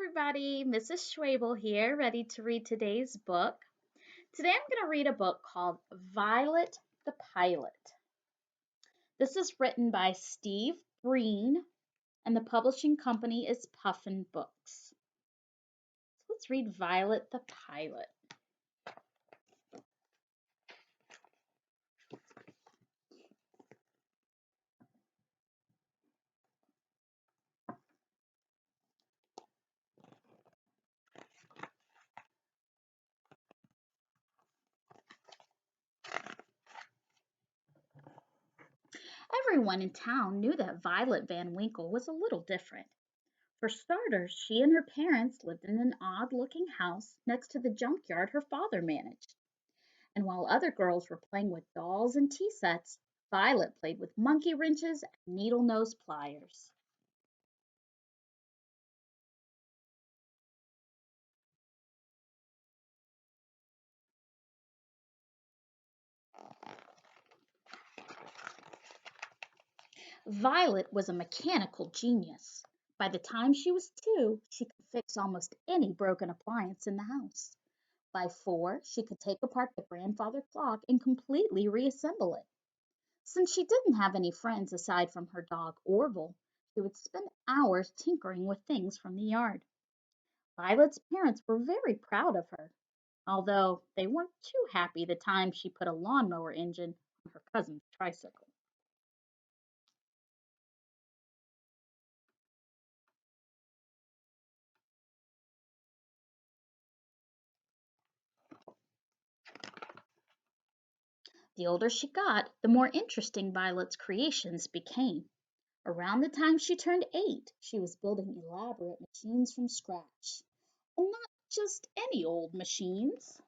everybody. Mrs. Schwoebel here, ready to read today's book. Today I'm going to read a book called Violet the Pilot. This is written by Steve Breen, and the publishing company is Puffin Books. So let's read Violet the Pilot. Everyone in town knew that Violet Van Winkle was a little different. For starters, she and her parents lived in an odd looking house next to the junkyard her father managed. And while other girls were playing with dolls and tea sets, Violet played with monkey wrenches and needle nose pliers. Violet was a mechanical genius. By the time she was 2, she could fix almost any broken appliance in the house. By 4, she could take apart the grandfather clock and completely reassemble it. Since she didn't have any friends aside from her dog Orville, she would spend hours tinkering with things from the yard. Violet's parents were very proud of her, although they weren't too happy the time she put a lawnmower engine on her cousin's tricycle. The older she got, the more interesting Violet's creations became. Around the time she turned 8, she was building elaborate machines from scratch. And not just any old machines.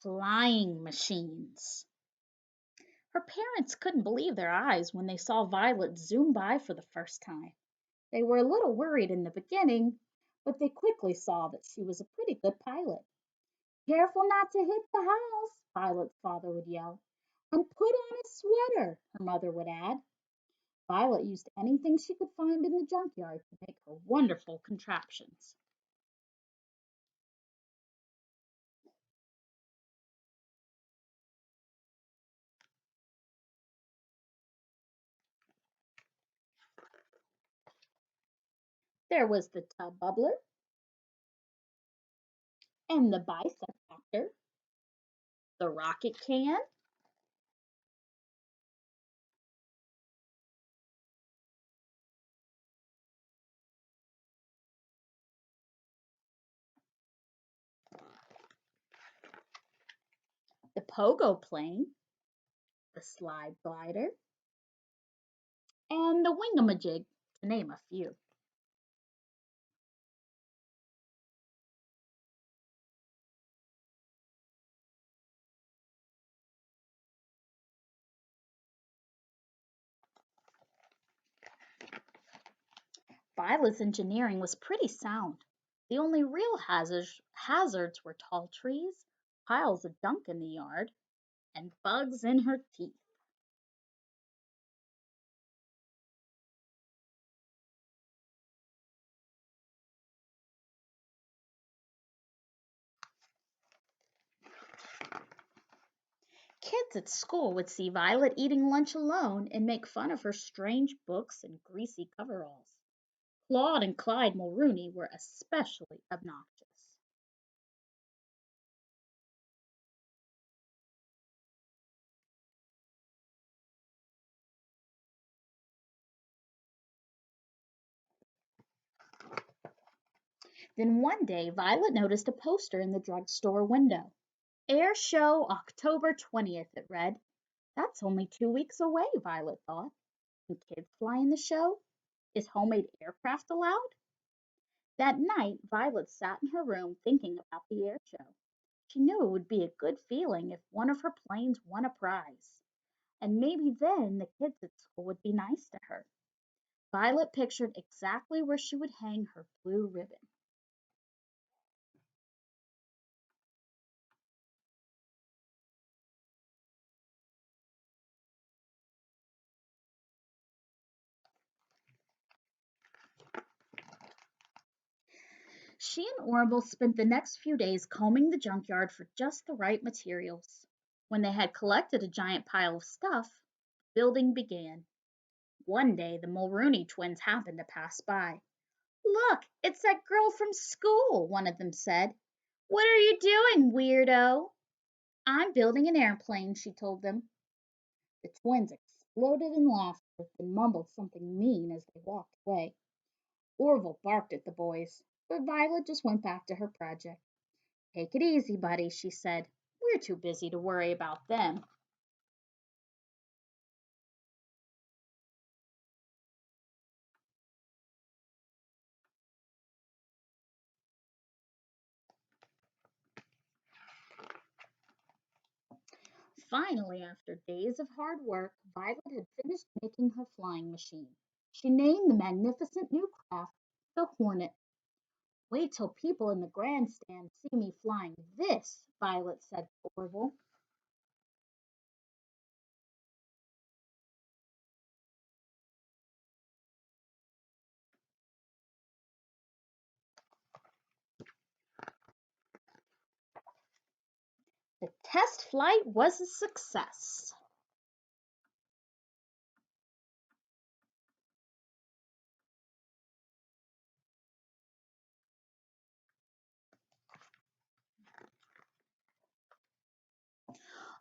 Flying machines. Her parents couldn't believe their eyes when they saw Violet zoom by for the first time. They were a little worried in the beginning, but they quickly saw that she was a pretty good pilot. "Careful not to hit the house," Violet's father would yell. "And put on a sweater," her mother would add. Violet used anything she could find in the junkyard to make her wonderful contraptions. There was the tub bubbler and the bisector, the rocket can, the pogo plane, the slide glider, and the wingamajig, to name a few. Violet's engineering was pretty sound. The only real hazards were tall trees, piles of junk in the yard, and bugs in her teeth. Kids at school would see Violet eating lunch alone and make fun of her strange books and greasy coveralls. Claude and Clyde Mulrooney were especially obnoxious. Then one day Violet noticed a poster in the drugstore window. "Air Show October 20th," it read. That's only 2 weeks away, Violet thought. Can kids fly in the show? Is homemade aircraft allowed? That night, Violet sat in her room thinking about the air show. She knew it would be a good feeling if one of her planes won a prize. And maybe then the kids at school would be nice to her. Violet pictured exactly where she would hang her blue ribbon. She and Orville spent the next few days combing the junkyard for just the right materials. When they had collected a giant pile of stuff, building began. One day the Mulrooney twins happened to pass by. Look, it's that girl from school, one of them said. What are you doing, weirdo? I'm building an airplane, she told them. The twins exploded in laughter, then mumbled something mean as they walked away. Orville barked at the boys, but Violet just went back to her project. Take it easy, buddy, she said. We're too busy to worry about them. Finally, after days of hard work, Violet had finished making her flying machine. She named the magnificent new craft the Hornet. Wait till people in the grandstand see me flying this, Violet said to Orville. The test flight was a success.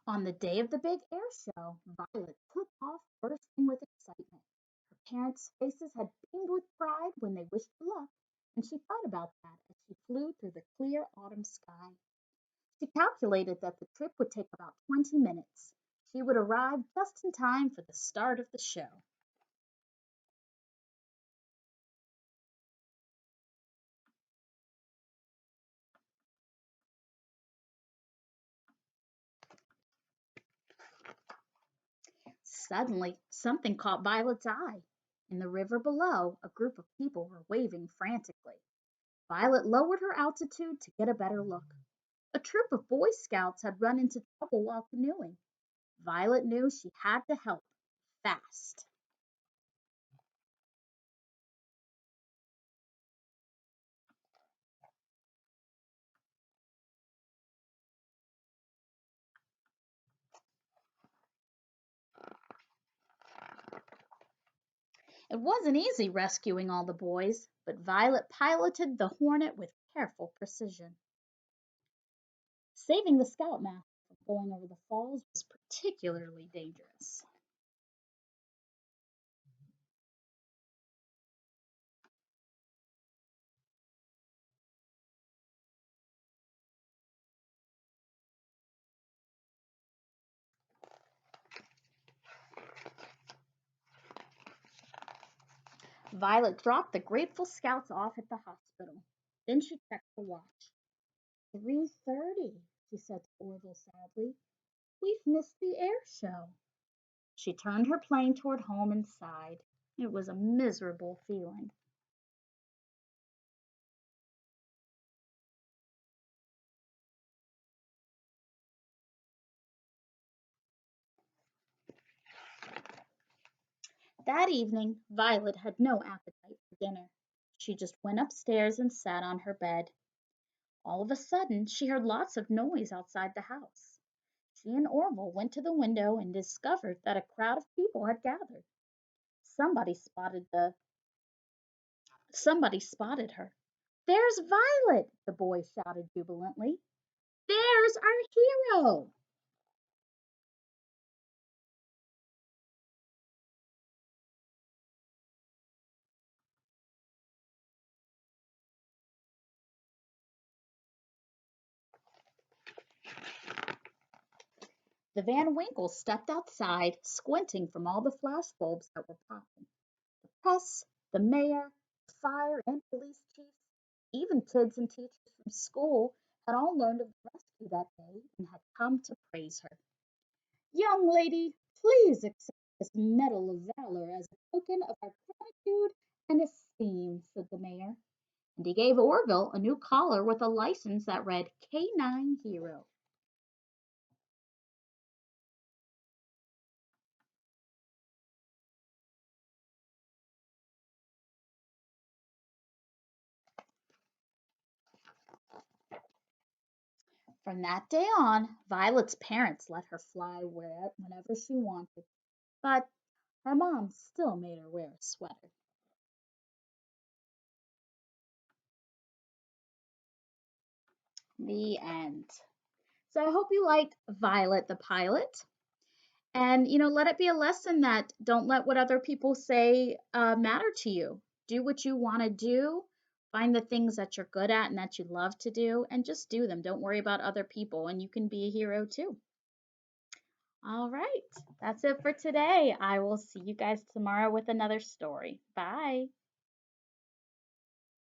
On the day of the big air show, Violet took off bursting with excitement. Her parents' faces had beamed with pride when they wished her luck, and she thought about that as she flew through the clear autumn sky. She calculated that the trip would take about 20 minutes. She would arrive just in time for the start of the show. Suddenly, something caught Violet's eye. In the river below, a group of people were waving frantically. Violet lowered her altitude to get a better look. A troop of Boy Scouts had run into trouble while canoeing. Violet knew she had to help fast. It wasn't easy rescuing all the boys, but Violet piloted the Hornet with careful precision. Saving the Scoutmaster from going over the falls was particularly dangerous. Violet dropped the grateful Scouts off at the hospital. Then she checked the watch. 3:30, she said to Orville sadly. We've missed the air show. She turned her plane toward home and sighed. It was a miserable feeling. That evening, Violet had no appetite for dinner. She just went upstairs and sat on her bed. All of a sudden, she heard lots of noise outside the house. She and Orville went to the window and discovered that a crowd of people had gathered. Somebody spotted the Somebody spotted her. There's Violet, the boy shouted jubilantly. There's our hero. The Van Winkles stepped outside, squinting from all the flash bulbs that were popping. The press, the mayor, the fire and police chiefs, even kids and teachers from school had all learned of the rescue that day and had come to praise her. Young lady, please accept this Medal of Valor as a token of our gratitude and esteem, said the mayor. And he gave Orville a new collar with a license that read K9 Hero. From that day on, Violet's parents let her fly whenever she wanted, but her mom still made her wear a sweater. The end. So I hope you like Violet the Pilot. And, let it be a lesson that don't let what other people say matter to you. Do what you want to do. Find the things that you're good at and that you love to do, and just do them. Don't worry about other people, and you can be a hero too. All right, that's it for today. I will see you guys tomorrow with another story. Bye.